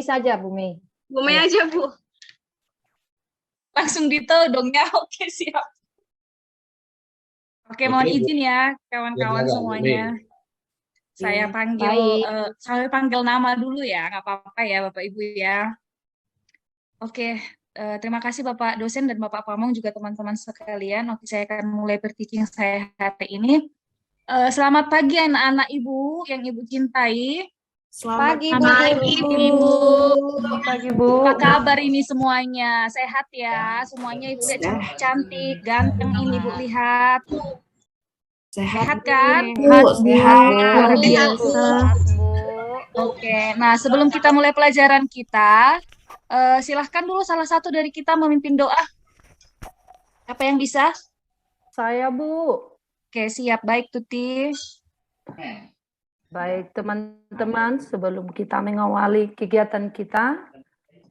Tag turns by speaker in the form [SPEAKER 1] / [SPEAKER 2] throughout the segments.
[SPEAKER 1] saja, Bu Mei.
[SPEAKER 2] Bu Mei aja, Bu.
[SPEAKER 3] Langsung ditodong ya. Oke, siap. Oke, mohon izin ya kawan-kawan semuanya. Saya panggil nama dulu ya, nggak apa-apa ya Bapak Ibu ya. Oke, terima kasih Bapak dosen dan Bapak Pamong juga teman-teman sekalian. Oke, saya akan mulai berteaching saya hari ini. Selamat pagi anak-anak Ibu yang Ibu cintai.
[SPEAKER 1] Selamat pagi,
[SPEAKER 3] Ibu.
[SPEAKER 1] Selamat pagi, Bu.
[SPEAKER 3] Apa kabar ini semuanya? Sehat ya? Semuanya Ibu lihat cantik, ganteng ini Ibu lihat. Sehat kan?
[SPEAKER 1] Sehat,
[SPEAKER 2] luar biasa.
[SPEAKER 3] Oke, nah sebelum kita mulai pelajaran kita, silahkan dulu salah satu dari kita memimpin doa. Apa yang bisa?
[SPEAKER 1] Saya, Bu.
[SPEAKER 3] Oke, siap. Baik, Tuti.
[SPEAKER 1] Baik, teman-teman, sebelum kita mengawali kegiatan kita,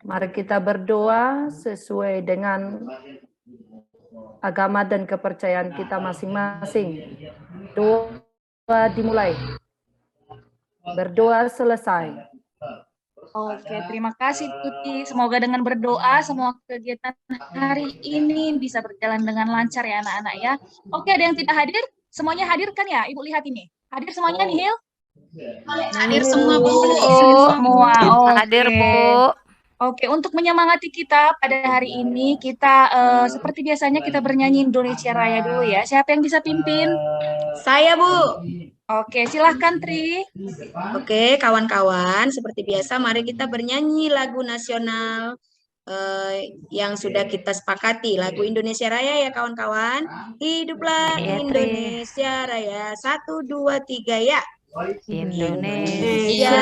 [SPEAKER 1] mari kita berdoa sesuai dengan agama dan kepercayaan kita masing-masing. Doa dimulai. Berdoa selesai.
[SPEAKER 3] Oke, terima kasih Tuti. Semoga dengan berdoa semua kegiatan hari ini bisa berjalan dengan lancar ya anak-anak ya. Oke, ada yang tidak hadir? Semuanya hadir kan ya? Ibu lihat ini. Hadir semuanya nih, Hil?
[SPEAKER 2] Hadir semua, Bu.
[SPEAKER 3] Semua.
[SPEAKER 4] Hadir, Bu.
[SPEAKER 3] Oke, untuk menyemangati kita pada hari ini, kita seperti biasanya kita bernyanyi Indonesia Raya dulu ya. Siapa yang bisa pimpin?
[SPEAKER 2] Saya, Bu.
[SPEAKER 3] Oke, silahkan Tri.
[SPEAKER 2] Oke, kawan-kawan, seperti biasa mari kita bernyanyi lagu nasional yang sudah kita sepakati, lagu Indonesia Raya ya kawan-kawan. Hiduplah Indonesia Raya, 1, 2, 3 ya.
[SPEAKER 4] Indonesia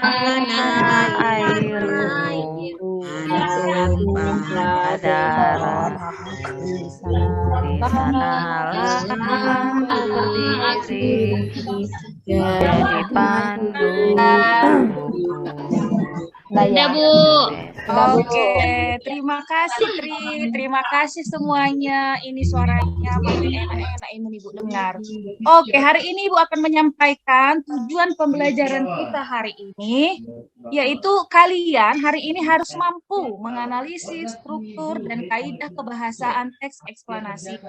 [SPEAKER 4] tanah airku, tumpah darah, di sanalah berdiri, jadi pandu.
[SPEAKER 2] Ada, Bu.
[SPEAKER 3] Oke, terima kasih Tri, terima kasih semuanya. Ini suaranya paling enak-enak ini Ibu dengar. Oke, hari ini Ibu akan menyampaikan tujuan pembelajaran kita hari ini, yaitu kalian hari ini harus mampu menganalisis struktur dan kaidah kebahasaan teks eksplanasi.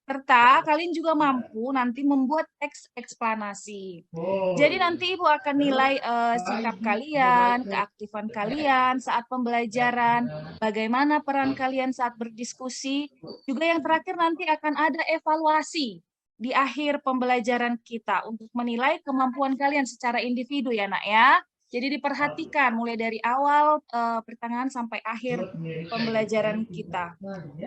[SPEAKER 3] Serta kalian juga mampu nanti membuat teks eksplanasi. Jadi nanti Ibu akan nilai sikap kalian, keaktifan kalian saat pembelajaran, bagaimana peran kalian saat berdiskusi. Juga yang terakhir nanti akan ada evaluasi di akhir pembelajaran kita untuk menilai kemampuan kalian secara individu ya nak ya. Jadi diperhatikan mulai dari awal pertengahan sampai akhir pembelajaran kita.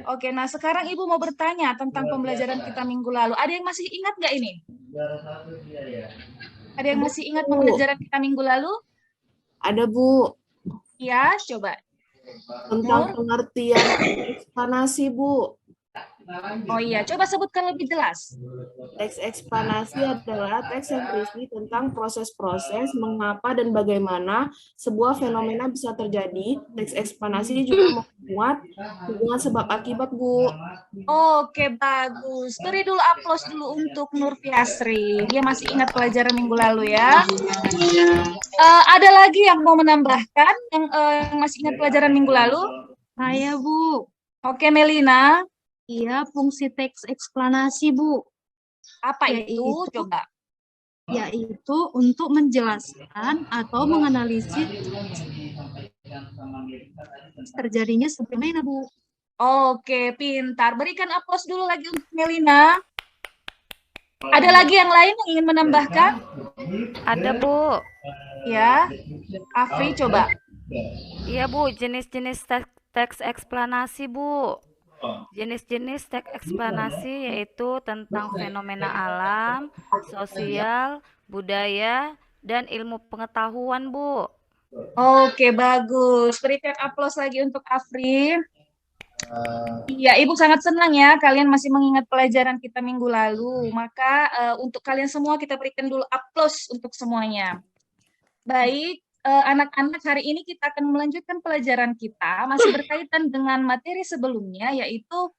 [SPEAKER 3] Oke, nah sekarang Ibu mau bertanya tentang pembelajaran kita minggu lalu. Ada yang masih ingat nggak ini? Ada yang masih ingat pembelajaran kita minggu lalu?
[SPEAKER 5] Ada, Bu.
[SPEAKER 3] Ya, coba.
[SPEAKER 5] Tentang pengertian eksplanasi, Bu.
[SPEAKER 3] Oh iya, coba sebutkan lebih jelas.
[SPEAKER 5] Teks eksplanasi adalah teks yang berisi tentang proses-proses, mengapa dan bagaimana sebuah fenomena bisa terjadi. Teks eksplanasi juga memuat hubungan sebab akibat, Bu.
[SPEAKER 3] Oke, bagus. Beri dulu aplaus dulu untuk Nur Fiasri. Dia masih ingat pelajaran minggu lalu ya. Ada lagi yang mau menambahkan yang masih ingat pelajaran minggu lalu?
[SPEAKER 6] Saya, Bu.
[SPEAKER 3] Oke, Melina.
[SPEAKER 6] Iya, fungsi teks eksplanasi, Bu.
[SPEAKER 3] Apa itu? Coba.
[SPEAKER 6] Yaitu untuk menjelaskan atau menganalisis terjadinya fenomena, Bu.
[SPEAKER 3] Oke, pintar. Berikan aplaus dulu lagi untuk Melina. Ada lagi yang lain yang ingin menambahkan?
[SPEAKER 4] Ada, Bu.
[SPEAKER 3] Ya, Afri coba.
[SPEAKER 4] Iya, Bu, jenis-jenis teks eksplanasi, Bu. Jenis-jenis teks eksplanasi yaitu tentang fenomena alam, sosial, budaya, dan ilmu pengetahuan, Bu.
[SPEAKER 3] Oke, bagus. Berikan aplaus lagi untuk Afri. Iya, Ibu sangat senang ya kalian masih mengingat pelajaran kita minggu lalu. Maka untuk kalian semua kita berikan dulu aplaus untuk semuanya. Baik. Anak-anak, hari ini kita akan melanjutkan pelajaran kita masih berkaitan dengan materi sebelumnya yaitu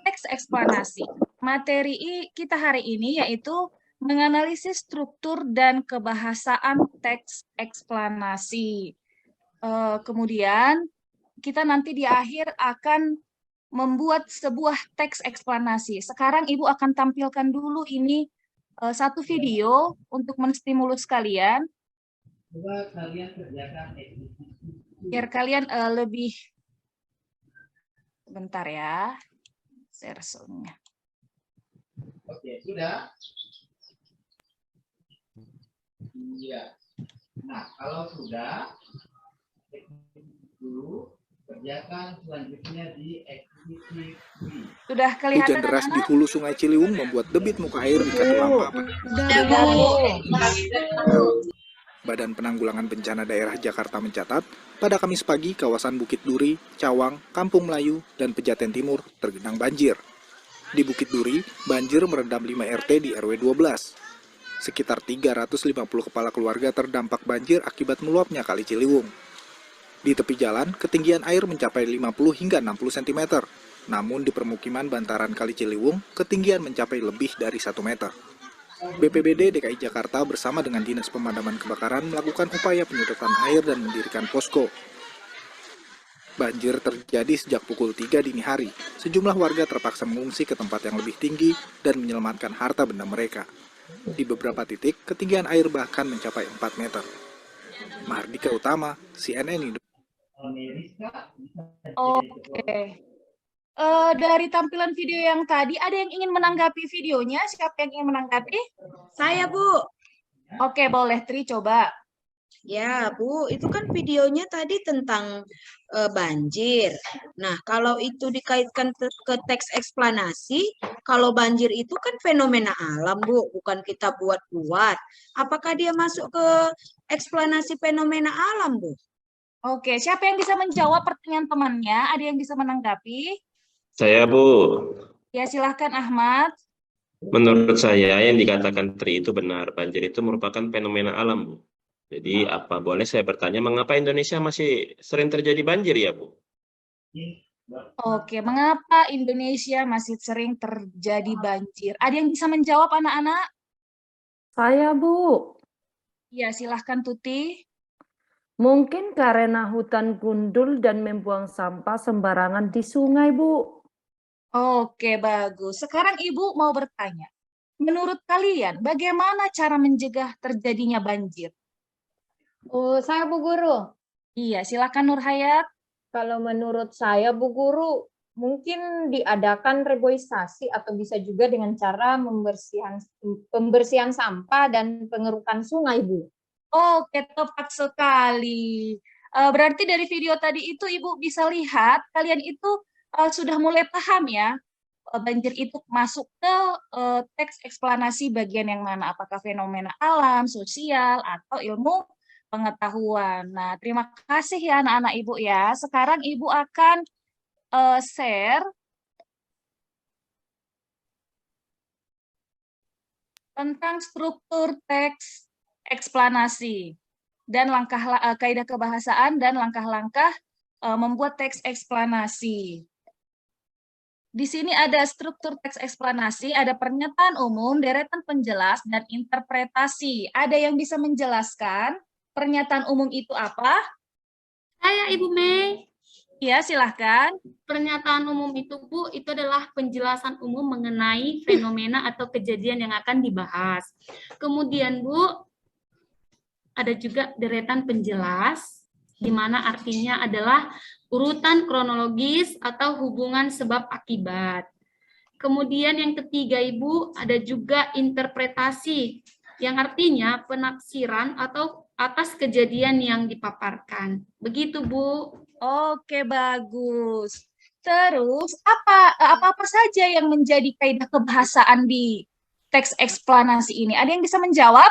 [SPEAKER 3] teks eksplanasi. Materi kita hari ini yaitu menganalisis struktur dan kebahasaan teks eksplanasi. Kemudian kita nanti di akhir akan membuat sebuah teks eksplanasi. Sekarang Ibu akan tampilkan dulu ini satu video untuk menstimulus kalian. Biar kalian lebih, bentar ya, share sound-nya.
[SPEAKER 7] Oke, sudah. Iya. Nah, kalau sudah, dulu kerjakan selanjutnya di activity 3.
[SPEAKER 3] Sudah kelihatan
[SPEAKER 8] Hujan deras di
[SPEAKER 3] anak-anak?
[SPEAKER 8] hulu Sungai Ciliwung membuat debit muka air di Katulampa. Badan Penanggulangan Bencana Daerah Jakarta mencatat, pada Kamis pagi kawasan Bukit Duri, Cawang, Kampung Melayu, dan Pejaten Timur tergenang banjir. Di Bukit Duri, banjir merendam 5 RT di RW 12. Sekitar 350 kepala keluarga terdampak banjir akibat meluapnya Kali Ciliwung. Di tepi jalan, ketinggian air mencapai 50 hingga 60 cm. Namun di permukiman bantaran Kali Ciliwung, ketinggian mencapai lebih dari 1 meter. BPBD DKI Jakarta bersama dengan Dinas Pemadaman Kebakaran melakukan upaya penyedotan air dan mendirikan posko. Banjir terjadi sejak pukul 3 dini hari. Sejumlah warga terpaksa mengungsi ke tempat yang lebih tinggi dan menyelamatkan harta benda mereka. Di beberapa titik, ketinggian air bahkan mencapai 4 meter. Mahardika Utama, CNN Indonesia.
[SPEAKER 3] Oke. Dari tampilan video yang tadi, ada yang ingin menanggapi videonya? Siapa yang ingin menanggapi?
[SPEAKER 2] Saya, Bu.
[SPEAKER 3] Oke, boleh Tri coba.
[SPEAKER 2] Ya, Bu, itu kan videonya tadi tentang banjir. Nah, kalau itu dikaitkan ke teks eksplanasi, kalau banjir itu kan fenomena alam, Bu, bukan kita buat-buat. Apakah dia masuk ke eksplanasi fenomena alam, Bu?
[SPEAKER 3] Oke, siapa yang bisa menjawab pertanyaan temannya? Ada yang bisa menanggapi?
[SPEAKER 9] Saya, Bu.
[SPEAKER 3] Ya, silahkan Ahmad.
[SPEAKER 9] Menurut saya yang dikatakan Tri itu benar. Banjir itu merupakan fenomena alam, Bu. Jadi apa boleh saya bertanya mengapa Indonesia masih sering terjadi banjir ya, Bu?
[SPEAKER 3] Oke, mengapa Indonesia masih sering terjadi banjir? Ada yang bisa menjawab anak-anak?
[SPEAKER 1] Saya, Bu.
[SPEAKER 3] Ya, silahkan Tuti.
[SPEAKER 1] Mungkin karena hutan gundul dan membuang sampah sembarangan di sungai, Bu.
[SPEAKER 3] Oke, bagus. Sekarang Ibu mau bertanya. Menurut kalian, bagaimana cara mencegah terjadinya banjir?
[SPEAKER 10] Saya Bu Guru,
[SPEAKER 3] Iya, silahkan Nur Hayat.
[SPEAKER 10] kalau menurut saya Bu Guru, mungkin diadakan reboisasi atau bisa juga dengan cara pembersihan sampah dan pengerukan sungai, Bu.
[SPEAKER 3] Oke, tepat sekali. Berarti dari video tadi itu Ibu bisa lihat, kalian itu sudah mulai paham ya, banjir itu masuk ke teks eksplanasi bagian yang mana, apakah fenomena alam, sosial, atau ilmu pengetahuan. Nah, terima kasih ya anak-anak Ibu ya. Sekarang Ibu akan share tentang struktur teks eksplanasi dan kaidah kebahasaan dan langkah-langkah membuat teks eksplanasi. Di sini ada struktur teks eksplanasi, ada pernyataan umum, deretan penjelas, dan interpretasi. Ada yang bisa menjelaskan pernyataan umum itu apa?
[SPEAKER 11] Saya Ibu Mei.
[SPEAKER 3] Ya, silahkan.
[SPEAKER 11] Pernyataan umum itu, Bu, itu adalah penjelasan umum mengenai fenomena atau kejadian yang akan dibahas. Kemudian, Bu, ada juga deretan penjelas, di mana artinya adalah urutan kronologis atau hubungan sebab akibat. Kemudian yang ketiga, Ibu, ada juga interpretasi, yang artinya penafsiran atau atas kejadian yang dipaparkan. Begitu, Bu.
[SPEAKER 3] Oke, bagus. Terus, apa saja yang menjadi kaidah kebahasaan di teks eksplanasi ini? Ada yang bisa menjawab?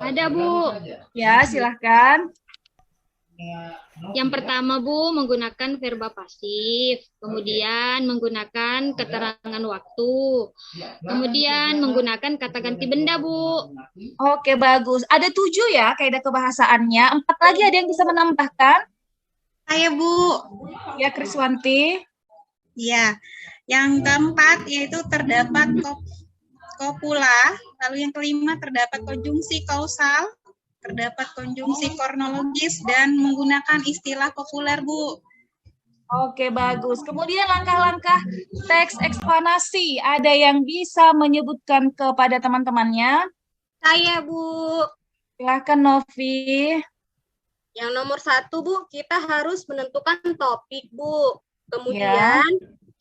[SPEAKER 11] Ada, Bu.
[SPEAKER 3] Ya, silahkan.
[SPEAKER 11] Yang pertama, Bu, menggunakan verba pasif, kemudian menggunakan keterangan waktu, kemudian menggunakan kata ganti benda, Bu.
[SPEAKER 3] Oke, bagus. Ada 7 ya kaidah kebahasaannya. 4 lagi ada yang bisa menambahkan?
[SPEAKER 12] Saya, Bu.
[SPEAKER 3] Ya, Kriswanti.
[SPEAKER 12] Ya, yang keempat yaitu terdapat kopula Lalu yang kelima terdapat konjungsi kausal, terdapat konjungsi kronologis, dan menggunakan istilah populer, Bu.
[SPEAKER 3] Oke, bagus. Kemudian langkah-langkah teks eksplanasi. Ada yang bisa menyebutkan kepada teman-temannya?
[SPEAKER 13] Saya, Bu.
[SPEAKER 3] Silakan, Novi.
[SPEAKER 13] Yang nomor 1, Bu, kita harus menentukan topik, Bu. Kemudian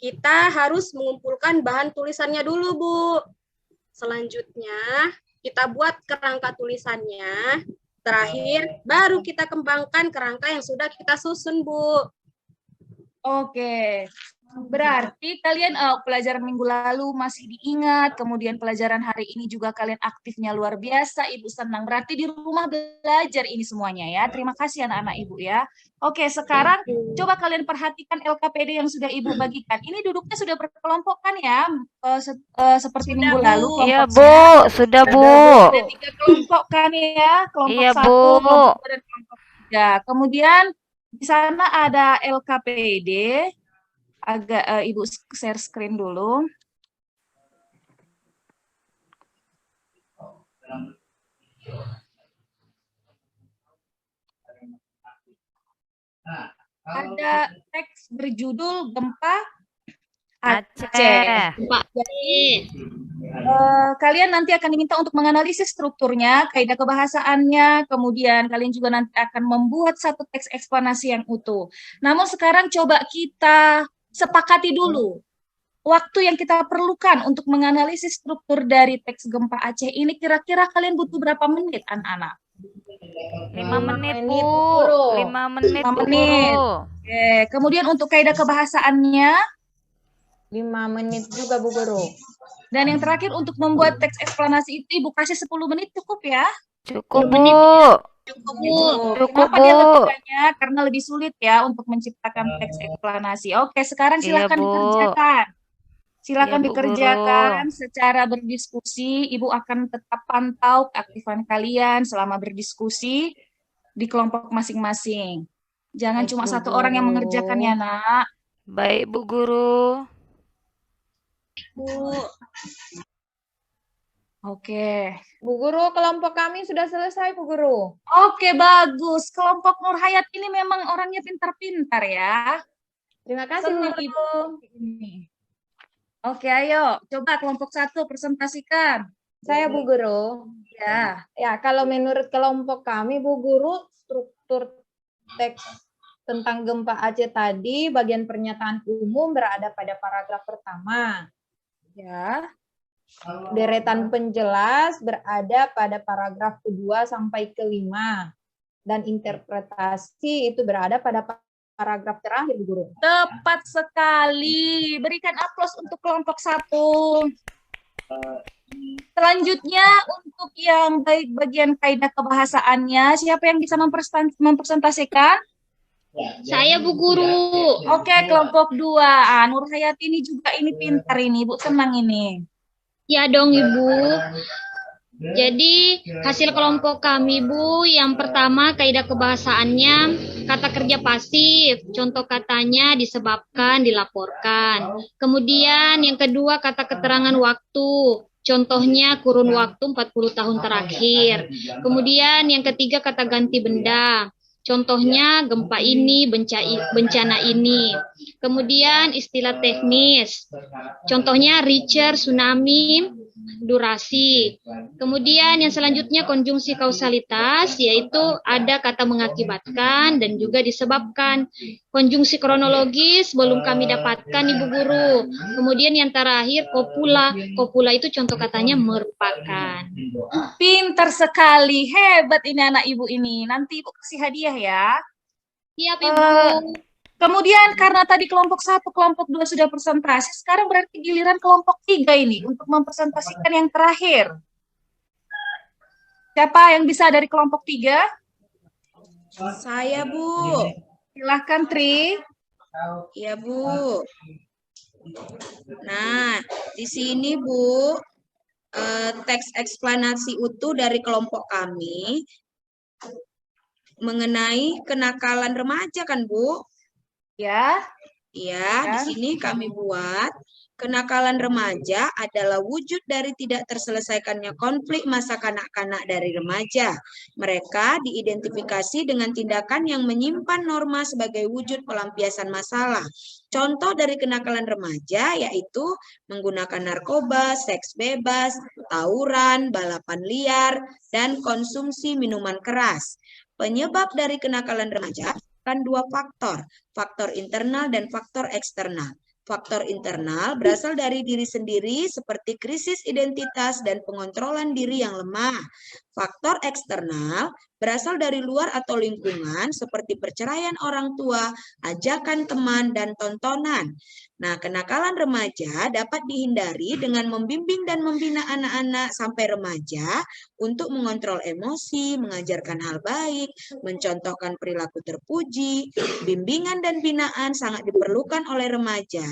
[SPEAKER 13] kita harus mengumpulkan bahan tulisannya dulu, Bu. Selanjutnya, kita buat kerangka tulisannya. Terakhir, baru kita kembangkan kerangka yang sudah kita susun, Bu.
[SPEAKER 3] Oke. Berarti kalian pelajaran minggu lalu masih diingat, kemudian pelajaran hari ini juga kalian aktifnya luar biasa, Ibu senang. Berarti di rumah belajar ini semuanya ya. Terima kasih anak-anak Ibu ya. Oke, sekarang coba kalian perhatikan LKPD yang sudah Ibu bagikan. Ini duduknya sudah berkelompok kan ya? Seperti minggu lalu.
[SPEAKER 4] Iya, Bu. Sudah, Bu.
[SPEAKER 3] Ada 3 kelompok kan ya? Kelompok
[SPEAKER 4] Iya,
[SPEAKER 3] 1,
[SPEAKER 4] Bu.
[SPEAKER 3] kelompok 2, dan kelompok 3. Kemudian di sana ada LKPD. Agak Ibu share screen dulu. Ada teks berjudul Gempa Aceh. Jadi, kalian nanti akan diminta untuk menganalisis strukturnya, kaidah kebahasaannya, kemudian kalian juga nanti akan membuat satu teks eksplanasi yang utuh. Namun sekarang coba kita sepakati dulu waktu yang kita perlukan untuk menganalisis struktur dari teks Gempa Aceh ini. Kira-kira kalian butuh berapa menit, anak-anak?
[SPEAKER 4] 5 menit, Bu. 5 menit,
[SPEAKER 3] 5
[SPEAKER 4] Bu.
[SPEAKER 3] menit. Oke. Kemudian untuk kaidah kebahasaannya
[SPEAKER 10] 5 menit juga, Bu Guru.
[SPEAKER 3] Dan yang terakhir untuk membuat teks eksplanasi itu Ibu kasih 10 menit cukup ya?
[SPEAKER 4] Cukup, Bu.
[SPEAKER 3] Cukup,
[SPEAKER 4] Bu.
[SPEAKER 3] Kenapa dia lakukannya? Karena lebih sulit ya untuk menciptakan teks eksplanasi. Oke, sekarang silakan
[SPEAKER 4] Iya, Bu.
[SPEAKER 3] dikerjakan. Silakan
[SPEAKER 4] Iya, Bu
[SPEAKER 3] dikerjakan secara berdiskusi. Ibu akan tetap pantau keaktifan kalian selama berdiskusi di kelompok masing-masing. Jangan cuma satu orang yang mengerjakannya, Nak.
[SPEAKER 4] Baik, Bu Guru.
[SPEAKER 12] Bu.
[SPEAKER 3] Oke.
[SPEAKER 10] Bu Guru, kelompok kami sudah selesai, Bu Guru.
[SPEAKER 3] Oke, bagus. Kelompok Nur Hayat ini memang orangnya pintar-pintar ya.
[SPEAKER 10] Terima kasih, Bu
[SPEAKER 3] Senang
[SPEAKER 10] Guru.
[SPEAKER 3] Ibu. Ini. Oke, ayo. Coba kelompok 1 presentasikan.
[SPEAKER 10] Saya, Bu Guru.
[SPEAKER 3] Ya.
[SPEAKER 10] Ya, kalau menurut kelompok kami, Bu Guru, struktur teks tentang Gempa Aceh tadi, bagian pernyataan umum berada pada paragraf pertama.
[SPEAKER 3] Ya.
[SPEAKER 10] Deretan penjelas berada pada paragraf kedua sampai kelima. Dan interpretasi itu berada pada paragraf terakhir, Bu Guru.
[SPEAKER 3] Tepat sekali. Berikan aplaus untuk kelompok 1. Selanjutnya untuk yang bagian kaidah kebahasaannya, siapa yang bisa mempresentasikan?
[SPEAKER 11] Saya, Bu Guru.
[SPEAKER 3] Oke, kelompok 2. Nur Hayati ini juga ini pintar ini, Bu, senang ini.
[SPEAKER 11] Ya dong, Ibu. Jadi, hasil kelompok kami, Bu, yang pertama kaidah kebahasaannya kata kerja pasif. Contoh katanya disebabkan, dilaporkan. Kemudian yang kedua kata keterangan waktu. Contohnya kurun waktu 40 tahun terakhir. Kemudian yang ketiga kata ganti benda. Contohnya gempa ini, bencana ini. Kemudian istilah teknis. Contohnya Richter, tsunami, durasi. Kemudian yang selanjutnya konjungsi kausalitas, yaitu ada kata mengakibatkan dan juga disebabkan. Konjungsi kronologis belum kami dapatkan, Ibu Guru. Kemudian yang terakhir kopula. Kopula itu contoh katanya merupakan.
[SPEAKER 3] Pintar sekali, hebat ini anak Ibu ini. Nanti Ibu kasih hadiah ya.
[SPEAKER 11] Siap, Ibu.
[SPEAKER 3] Kemudian karena tadi kelompok 1, kelompok 2 sudah presentasi, sekarang berarti giliran kelompok 3 ini untuk mempresentasikan yang terakhir. Siapa yang bisa dari kelompok 3?
[SPEAKER 2] Saya, Bu.
[SPEAKER 3] Silahkan, Tri.
[SPEAKER 2] Iya, Bu. Nah, di sini, Bu, teks eksplanasi utuh dari kelompok kami mengenai kenakalan remaja kan, Bu?
[SPEAKER 3] Ya.
[SPEAKER 2] Iya, di sini kami buat Kenakalan remaja adalah wujud dari tidak terselesaikannya konflik masa kanak-kanak dari remaja. Mereka diidentifikasi dengan tindakan yang menyimpan norma sebagai wujud pelampiasan masalah. Contoh dari kenakalan remaja yaitu menggunakan narkoba, seks bebas, tawuran, balapan liar, dan konsumsi minuman keras. Penyebab dari kenakalan remaja kan dua faktor internal dan faktor eksternal. Faktor internal berasal dari diri sendiri seperti krisis identitas dan pengontrolan diri yang lemah. Faktor eksternal berasal dari luar atau lingkungan seperti perceraian orang tua, ajakan teman, dan tontonan. Nah, kenakalan remaja dapat dihindari dengan membimbing dan membina anak-anak sampai remaja untuk mengontrol emosi, mengajarkan hal baik, mencontohkan perilaku terpuji. Bimbingan dan binaan sangat diperlukan oleh remaja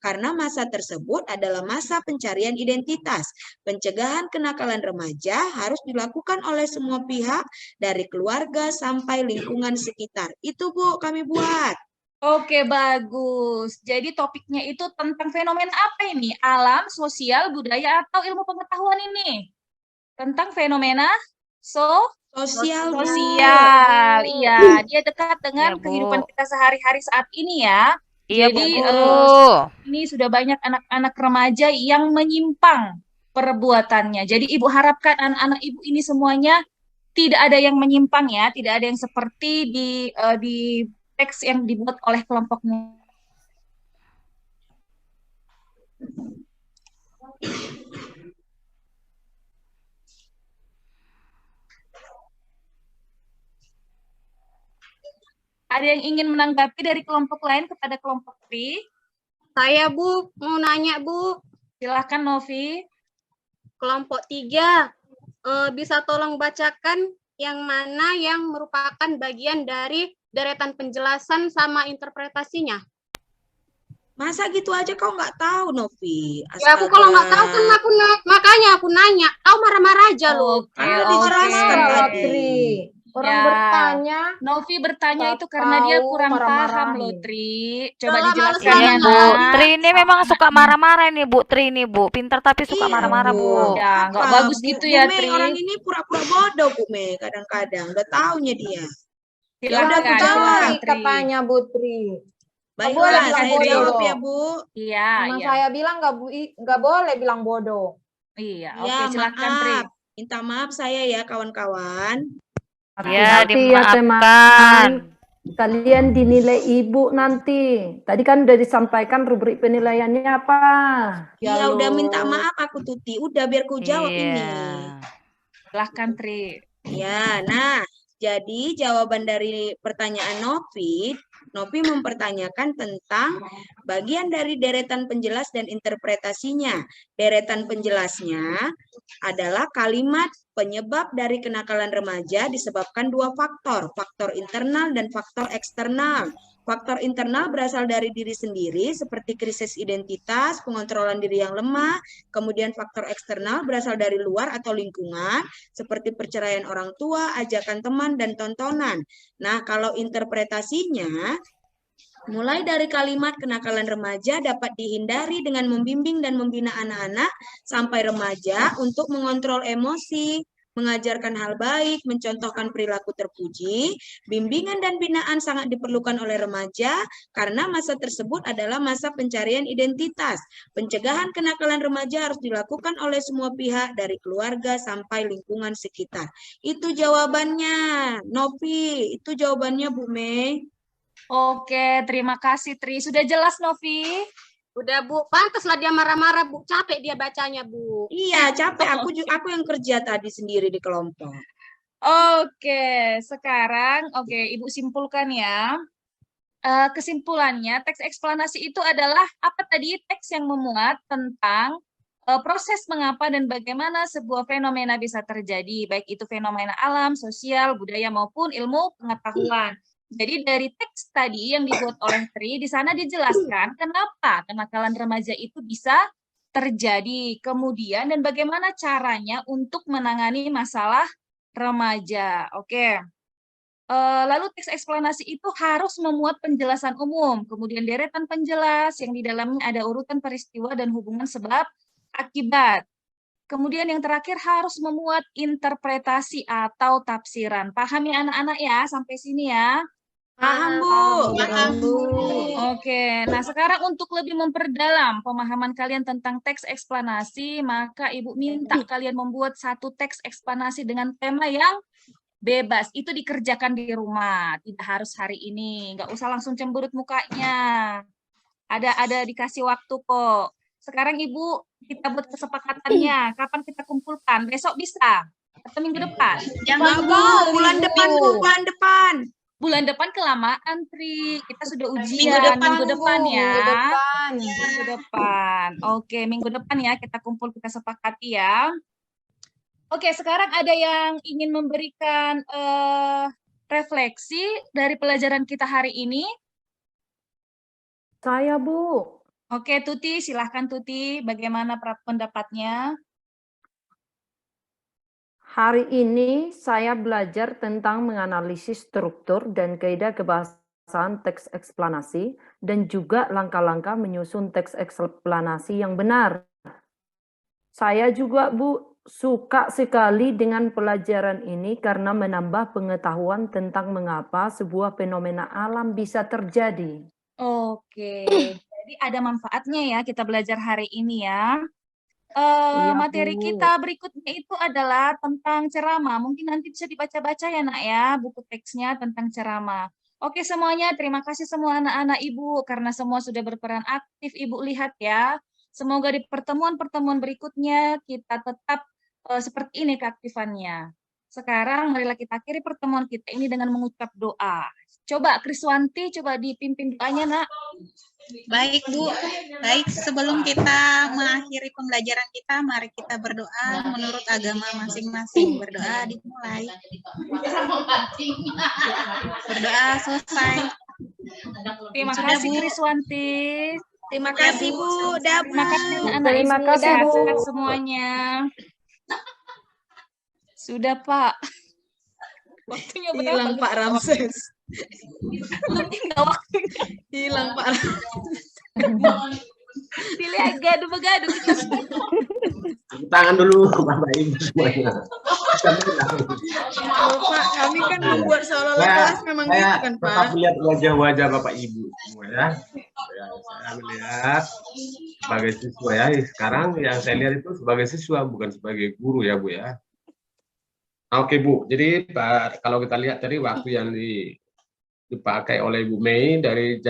[SPEAKER 2] karena masa tersebut adalah masa pencarian identitas. Pencegahan kenakalan remaja harus dilakukan oleh semua pihak dari keluarga sampai lingkungan sekitar. Itu Bu, kami buat.
[SPEAKER 3] Oke, bagus. Jadi topiknya itu tentang fenomena apa ini? Alam, sosial, budaya, atau ilmu pengetahuan ini? Tentang fenomena
[SPEAKER 2] sosial.
[SPEAKER 3] Sosial. Iya, dia dekat dengan
[SPEAKER 4] Ya, Bu.
[SPEAKER 3] kehidupan kita sehari-hari saat ini ya.
[SPEAKER 4] Iya,
[SPEAKER 3] Jadi
[SPEAKER 4] Bu Guru.
[SPEAKER 3] ini sudah banyak anak-anak remaja yang menyimpang perbuatannya. Jadi Ibu harapkan anak-anak Ibu ini semuanya tidak ada yang menyimpang ya, tidak ada yang seperti di teks yang dibuat oleh kelompoknya. Ada yang ingin menanggapi dari kelompok lain kepada kelompok Tri?
[SPEAKER 13] Saya Bu, mau nanya Bu.
[SPEAKER 3] Silahkan Novi.
[SPEAKER 13] Kelompok 3, bisa tolong bacakan yang mana yang merupakan bagian dari deretan penjelasan sama interpretasinya?
[SPEAKER 2] Masa gitu aja kau nggak tahu, Novi?
[SPEAKER 13] Ya aku kalau nggak tahu kan makanya aku nanya. Kau marah-marah aja loh.
[SPEAKER 3] Oke,
[SPEAKER 2] Kan udah dijelaskan tadi.
[SPEAKER 10] Orang bertanya.
[SPEAKER 3] Novi bertanya itu
[SPEAKER 10] nggak
[SPEAKER 3] karena dia
[SPEAKER 10] tahu,
[SPEAKER 3] kurang paham
[SPEAKER 10] marah-marahin.
[SPEAKER 3] loh, Tri. Coba
[SPEAKER 13] Udah lah,
[SPEAKER 3] dijelaskan
[SPEAKER 13] males
[SPEAKER 3] ya,
[SPEAKER 4] Bu,
[SPEAKER 3] Nak.
[SPEAKER 4] Tri ini memang suka marah-marah nih, Bu. Tri ini, Bu. Pintar tapi suka
[SPEAKER 2] Iya,
[SPEAKER 4] marah-marah, Bu.
[SPEAKER 3] Ya, nggak
[SPEAKER 2] Apa,
[SPEAKER 3] bagus
[SPEAKER 2] Bu-
[SPEAKER 3] gitu
[SPEAKER 2] Bu
[SPEAKER 3] ya,
[SPEAKER 2] Mei,
[SPEAKER 3] Tri.
[SPEAKER 2] orang ini pura-pura bodoh, Bu Mei. Kadang-kadang udah taunya dia.
[SPEAKER 3] Silakan,
[SPEAKER 2] Udah, aku jawab.
[SPEAKER 3] silakan, Tri.
[SPEAKER 10] Katanya Bu Tri.
[SPEAKER 2] Baiklah,
[SPEAKER 10] boleh bilang
[SPEAKER 2] saya
[SPEAKER 10] bodoh
[SPEAKER 2] jawab
[SPEAKER 10] loh.
[SPEAKER 2] ya, Bu.
[SPEAKER 3] Iya,
[SPEAKER 10] Sama
[SPEAKER 3] iya.
[SPEAKER 10] saya bilang nggak boleh bilang bodoh.
[SPEAKER 3] Iya,
[SPEAKER 2] Ya,
[SPEAKER 3] oke, silakan, Tri.
[SPEAKER 2] maaf. Minta maaf saya ya, kawan-kawan.
[SPEAKER 4] Ya,
[SPEAKER 1] Hati-hati ya,
[SPEAKER 4] dimaafkan.
[SPEAKER 1] Kalian dinilai ibu nanti. Tadi kan udah disampaikan rubrik penilaiannya apa.
[SPEAKER 2] Ya,
[SPEAKER 10] Ya
[SPEAKER 2] udah
[SPEAKER 10] loh.
[SPEAKER 2] minta maaf aku Tuti. Udah biar ku jawab
[SPEAKER 4] Iya.
[SPEAKER 2] ini.
[SPEAKER 3] Silahkan, Tri.
[SPEAKER 2] Ya, nah, jadi jawaban dari pertanyaan Novi mempertanyakan tentang bagian dari deretan penjelas dan interpretasinya. Deretan penjelasnya adalah kalimat penyebab dari kenakalan remaja disebabkan dua faktor, faktor internal dan faktor eksternal. Faktor internal berasal dari diri sendiri seperti krisis identitas, pengontrolan diri yang lemah, kemudian faktor eksternal berasal dari luar atau lingkungan seperti perceraian orang tua, ajakan teman, dan tontonan. Nah, kalau interpretasinya mulai dari kalimat kenakalan remaja dapat dihindari dengan membimbing dan membina anak-anak sampai remaja untuk mengontrol emosi, mengajarkan hal baik, mencontohkan perilaku terpuji. Bimbingan dan binaan sangat diperlukan oleh remaja karena masa tersebut adalah masa pencarian identitas. Pencegahan kenakalan remaja harus dilakukan oleh semua pihak dari keluarga sampai lingkungan sekitar. Itu jawabannya, Novi. Itu jawabannya, Bu Mei.
[SPEAKER 3] Oke, terima kasih, Tri. Sudah jelas, Novi?
[SPEAKER 13] Udah Bu, pantaslah dia marah-marah Bu, capek dia bacanya Bu.
[SPEAKER 2] Iya, capek. Aku yang kerja tadi sendiri di kelompok.
[SPEAKER 3] Oke, sekarang Ibu simpulkan ya. Kesimpulannya, teks eksplanasi itu adalah apa tadi? Teks yang memuat tentang proses mengapa dan bagaimana sebuah fenomena bisa terjadi, baik itu fenomena alam, sosial, budaya maupun ilmu pengetahuan. Jadi dari teks tadi yang dibuat oleh Tri, di sana dijelaskan kenapa kenakalan remaja itu bisa terjadi, kemudian dan bagaimana caranya untuk menangani masalah remaja. Oke. Lalu teks eksplanasi itu harus memuat penjelasan umum, kemudian deretan penjelas yang di dalamnya ada urutan peristiwa dan hubungan sebab akibat. Kemudian yang terakhir harus memuat interpretasi atau tafsiran. Paham ya anak-anak ya sampai sini ya?
[SPEAKER 2] Paham, Bu.
[SPEAKER 3] Paham, Bu. Oke, nah sekarang untuk lebih memperdalam pemahaman kalian tentang teks eksplanasi, maka Ibu minta kalian membuat satu teks eksplanasi dengan tema yang bebas. Itu dikerjakan di rumah, tidak harus hari ini. Nggak usah langsung cemberut mukanya. Ada dikasih waktu kok. Sekarang Ibu, kita buat kesepakatannya. Kapan kita kumpulkan? Besok bisa? Atau minggu depan?
[SPEAKER 2] Jangan, Bu. Bulan depan, Bu. Bulan depan.
[SPEAKER 3] Bulan depan kelamaan, Tri. Kita sudah ujian minggu depan ya. Minggu depan. Oke, minggu depan ya kita kumpul, kita sepakati ya. Oke, sekarang ada yang ingin memberikan refleksi dari pelajaran kita hari ini?
[SPEAKER 1] Saya, Bu.
[SPEAKER 3] Oke, Tuti, silahkan Tuti. Bagaimana pendapatnya?
[SPEAKER 1] Hari ini saya belajar tentang menganalisis struktur dan kaidah kebahasan teks eksplanasi dan juga langkah-langkah menyusun teks eksplanasi yang benar. Saya juga, Bu, suka sekali dengan pelajaran ini karena menambah pengetahuan tentang mengapa sebuah fenomena alam bisa terjadi.
[SPEAKER 3] Oke, jadi ada manfaatnya ya kita belajar hari ini ya.
[SPEAKER 1] Iya,
[SPEAKER 3] Materi
[SPEAKER 1] Bu.
[SPEAKER 3] kita berikutnya itu adalah tentang ceramah. Mungkin nanti bisa dibaca-baca ya nak ya, buku teksnya tentang ceramah. Oke semuanya, terima kasih semua anak-anak Ibu karena semua sudah berperan aktif. Ibu lihat ya, semoga di pertemuan-pertemuan berikutnya kita tetap seperti ini keaktifannya. Sekarang marilah kita akhiri pertemuan kita ini dengan mengucap doa. Coba Kriswanti, coba dipimpin doanya nak.
[SPEAKER 12] Baik Bu, baik sebelum kita mengakhiri pembelajaran kita, mari kita berdoa menurut agama masing-masing. Berdoa dimulai. Berdoa selesai.
[SPEAKER 3] Terima
[SPEAKER 12] Sudah,
[SPEAKER 3] kasih
[SPEAKER 12] Bu.
[SPEAKER 3] Kriswanti.
[SPEAKER 2] Terima kasih, Bu.
[SPEAKER 3] Terima kasih anak-anak
[SPEAKER 1] Terima
[SPEAKER 3] Ibu.
[SPEAKER 1] kasih, Bu.
[SPEAKER 3] Sehat-sehat semuanya. Sudah Pak. Waktunya berapa?
[SPEAKER 2] Hilang Pak Ramses.
[SPEAKER 3] Enggak waktunya.
[SPEAKER 2] Hilang Pak Ramses.
[SPEAKER 3] Pilih gaduh-gaduh kita semua.
[SPEAKER 9] Tangan dulu Bapak Ibu semuanya.
[SPEAKER 2] Pak, kami kan membuat seolah-olah kelas memang gitu kan, Pak.
[SPEAKER 9] Tetap lihat wajah-wajah Bapak Ibu semua ya. Saya melihat sebagai siswa ya. Sekarang yang saya lihat itu sebagai siswa bukan sebagai guru ya Bu ya. Oke Bu, jadi kalau kita lihat tadi waktu yang dipakai oleh Bu Mei dari jam